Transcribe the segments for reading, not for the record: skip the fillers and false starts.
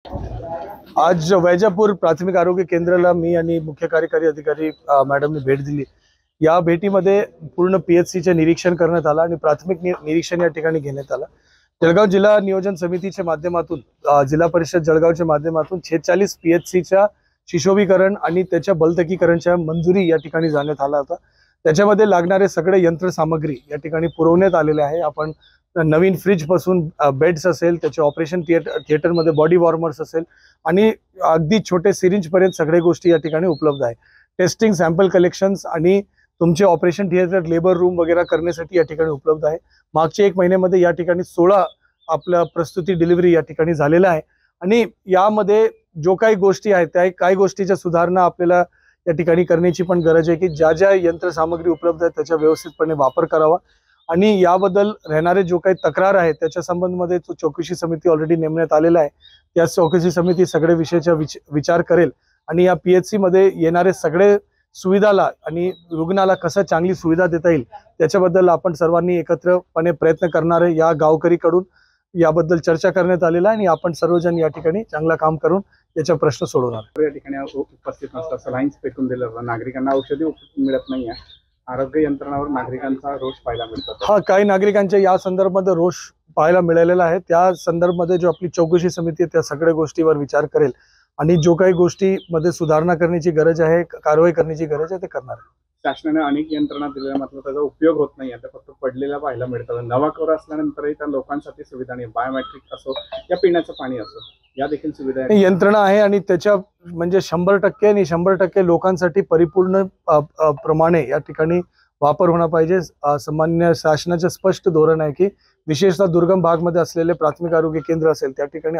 आज वैजापूर प्राथमिक आरोग्य केंद्राला मी आणि मुख्य कार्यकारी अधिकारी मॅडमने भेट दिली। या भेटीमध्ये पूर्ण पीएचसीचे निरीक्षण करण्यात आलं आणि प्राथमिक निरीक्षण या ठिकाणी घेण्यात आलं। जळगाव जिल्हा नियोजन समितीच्या माध्यमातून जिल्हा परिषद जळगावच्या माध्यमातून 46 पीएचसीच्या शिशोभीकरण आणि त्याच्या बलतकीकरणच्या मंजुरी या ठिकाणी जाण्यात आला होता। त्याच्यामध्ये लागणारे सगळे यंत्रसामग्री या ठिकाणी पुरवण्यात आलेले आहे। आपण नवीन फ्रीज पासून बेड्स असेल, त्याचे ऑपरेशन थिएटरमध्ये बॉडी वॉर्मर्स असेल आणि अगदी छोटे सिरिंज पर्यंत सगळे गोष्टी या ठिकाणी उपलब्ध आहे। टेस्टिंग, सॅम्पल कलेक्शन्स आणि तुमचे ऑपरेशन थिएटर, लेबर रूम वगैरे करण्यासाठी या ठिकाणी उपलब्ध आहे। मागच्या 1 महिन्यामध्ये या ठिकाणी 16 आपल्या प्रस्तुती डिलिव्हरी या ठिकाणी झालेला आहे आणि यामध्ये जो काही गोष्टी आहेत त्या काही गोष्टीच्या सुधारणा आपल्याला या ठिकाणी करण्याची पण गरज आहे की ज्या ज्या यंत्रसामग्री उपलब्ध आहे त्याचा व्यवस्थितपणे वापर करावा आणि याबद्दल राहणारे जो काही तक्रार आहे त्याच्या संबंधामध्ये चौकशी समिती ऑलरेडी नेमण्यात आलेला आहे। त्या चौकशी समिती सगळे विषयाचा विचार करेल आणि या पीएचसी मध्ये येणारे सगळे सुविधाला आणि रुग्णाला कसं चांगली सुविधा देता येईल त्याच्याबद्दल आपण सर्वांनी एकत्रपणे प्रयत्न करणार आहे। या गावकरीकडून याबद्दल चर्चा करण्यात आलेला आहे आणि आपण सर्वजण या ठिकाणी चांगला काम करून याचा प्रश्न सोडवणार। या ठिकाणी उपस्थित नसतात, सलाईन्स फेकून दिलं, नागरिकांना औषधी मिळत नाहीये, आरोग्य यंत्रणावर नागरिकांचा रोष पाहायला मिळतो। काही नागरिकांच्या या संदर्भामध्ये रोष पाहायला मिळालेला आहे। त्या संदर्भामध्ये जो आपली चौकशी समिती आहे त्या सगळ्या गोष्टीवर विचार करेल आणि जो काही गोष्टीमध्ये सुधारणा करण्याची गरज आहे, कारवाई करण्याची गरज आहे ते करणार आहे। शासनाने अनेक यंत्रणा दिल्या मात्र त्याचा उपयोग होत नाही, आता फक्त पडलेला पाहायला मिळतात। नवा कोरा असल्यानंतरही त्या लोकांसाठी सुविधा नाही, बायोमेट्रिक असो या पिण्याचं पाणी असो या देखील सुविधा यंत्रणा आहे आणि त्याच्या म्हणजे 100% आणि 100% लोकांसाठी परिपूर्ण प्रमाणे या ठिकाणी वापर होणं पाहिजे। सामान्य शासनाचे स्पष्ट धोरण आहे की विशेषतः दुर्गम भागमध्ये असलेले प्राथमिक आरोग्य केंद्र असेल त्या ठिकाणी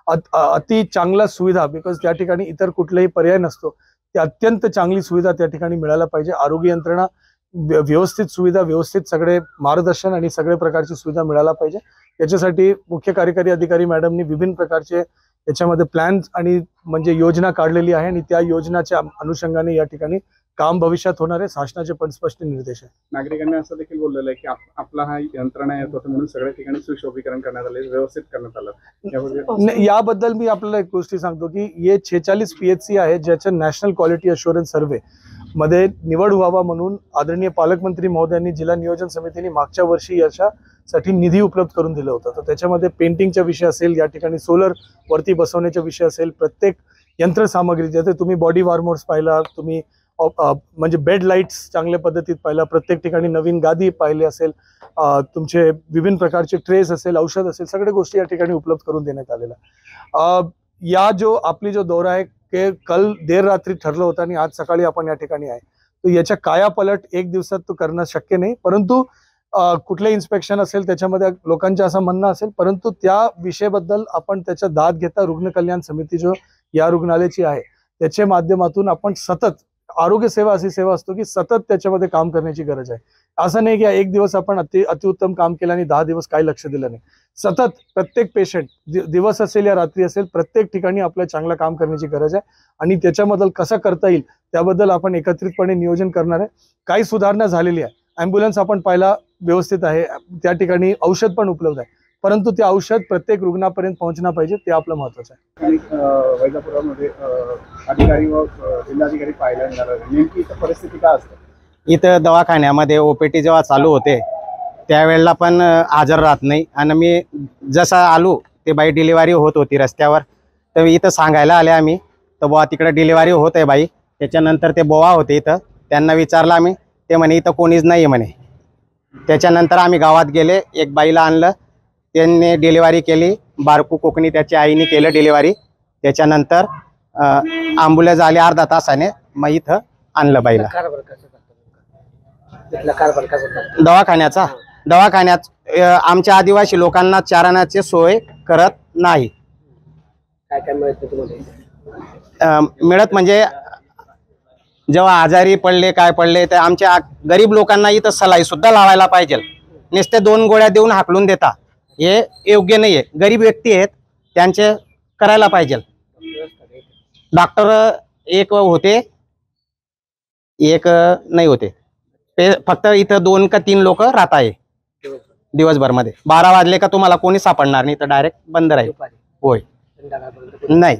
अति चांगला सुविधा, बिकॉज त्या ठिकाणी इतर कुठलाही पर्याय नसतो, ते अत्यंत चांगली सुविधा त्या ठिकाणी मिळायला पाहिजे। आरोग्य यंत्रणा व्यवस्थित सुविधा, व्यवस्थित सगळे मार्गदर्शन आणि सगळे प्रकारची सुविधा मिळायला पाहिजे। याच्यासाठी मुख्य कार्यकारी अधिकारी मॅडमनी विभिन्न प्रकारचे याच्यामध्ये प्लॅन्स आणि म्हणजे योजना काढलेली आहे आणि त्या योजनाच्या अनुषंगाने या ठिकाणी काम भविष्यात होणार आहे। शासनाचे पण स्पष्ट निर्देश आहे। नागरिकांनी असं देखील बोललेलं आहे की आपला हा यंत्रणा येत होतं म्हणून सगळ्या ठिकाणी सुशोभीकरण करण्यात आले, व्यवस्थित करण्यात आलं। याबद्दल मी आपल्याला एक गोष्टी सांगतो की हे 46 पीएचसी आहे ज्याच्या नॅशनल क्वालिटी अश्युरन्स सर्व्हे मध्ये निवड व्हावा म्हणून आदरणीय पालकमंत्री महोदयांनी जिल्हा नियोजन समितीने मागच्या वर्षी याच्यासाठी निधी उपलब्ध करून दिला होता। तर त्याच्यामध्ये पेंटिंगचा विषय असेल, या ठिकाणी सोलर वरती बसवण्याचा विषय असेल, प्रत्येक यंत्रसामग्री जसे तुम्ही बॉडी वॉर्मर्स पाहिला, तुम्ही म्हणजे बेड लाईट्स चांगल्या पद्धतीत पाहिला, प्रत्येक ठिकाणी नवीन गादी पाहिली असेल, तुमचे विभिन्न प्रकारचे ट्रेस असेल, औषध असेल, सगळ्या गोष्टी या ठिकाणी उपलब्ध करून देण्यात आलेला। या जो आपली जो दौरा आहे ते कल देर रात्री ठरलं होतं आणि आज सकाळी आपण या ठिकाणी आहे, तर याच्या कायापलट एक दिवसात तो करणं शक्य नाही। परंतु कुठले इन्स्पेक्शन असेल त्याच्यामध्ये लोकांचं असं म्हणणं असेल, परंतु त्या विषयाबद्दल आपण त्याचा दाद घेता रुग्ण कल्याण समिती जो या रुग्णालयाची आहे त्याच्या माध्यमातून आपण सतत आरोग्य सेवा अशी सेवा असतो की सतत त्याच्यामध्ये काम करण्याची गरज आहे। असं नाही की एक दिवस आपण अतिउत्तम काम केलं आणि 10 दिवस काही लक्ष दिलं नाही। सतत प्रत्येक पेशंट दिवस असेल या रात्री असेल प्रत्येक ठिकाणी आपल्याला चांगलं काम करण्याची गरज आहे आणि त्याच्याबद्दल कसं करता येईल त्याबद्दल आपण एकत्रितपणे नियोजन करणार आहे। काही सुधारणा झालेली आहे, ॲम्ब्युलन्स आपण पाहिला व्यवस्थित आहे, त्या ठिकाणी औषध पण उपलब्ध आहे, परंतु ते औषध प्रत्येक रुग्णापर्यंत पोहोचणं पाहिजे, ते आपलं महत्त्वाचं आहे। आणि वैजापुरामध्ये अधिकारी व जिल्हाधिकारी पाहायला मिळालं, नेमकी इथं परिस्थिती काय असते? इथं दवाखान्यामध्ये ओपीटी जेव्हा चालू होते त्यावेळेला पण हजर राहत नाही आणि मी जसा आलो ते बाई डिलिव्हरी होत होती रस्त्यावर, तर इथं सांगायला आले आम्ही तर बुवा तिकडे डिलिव्हरी होत आहे बाई। त्याच्यानंतर ते बोवा होते इथं, त्यांना विचारलं आम्ही, ते म्हणे इथं कोणीच नाही म्हणे। त्याच्यानंतर आम्ही गावात गेले, एक बाईला आणलं, त्यांनी डिलिव्हरी केली, बारकू कोकणी त्याच्या आईने केलं डिलिव्हरी। त्याच्यानंतर ॲम्ब्युलन्स आली अर्धा तासाने, मग इथं आणलं बाईला। दवाखान्यात आमच्या आदिवासी लोकांना चारण्याची सोय करत नाही। मिळत म्हणजे जेव्हा आजारी पडले काय पडले तर आमच्या गरीब लोकांना इथं सलाई सुद्धा लावायला पाहिजे, नुसते 2 गोळ्या देऊन हाकलून देता, हे योग्य नाहीये। गरीब व्यक्ती आहेत त्यांचे करायला पाहिजे। डॉक्टर एक होते, एक नाही होते, फक्त इथं 2 का 3 लोक राहत आहे दिवसभर मध्ये। 12 वाजले का तुम्हाला कोणी सापडणार नाही, तर डायरेक्ट बंद राहील। होय। संध्याकाळपर्यंत नाही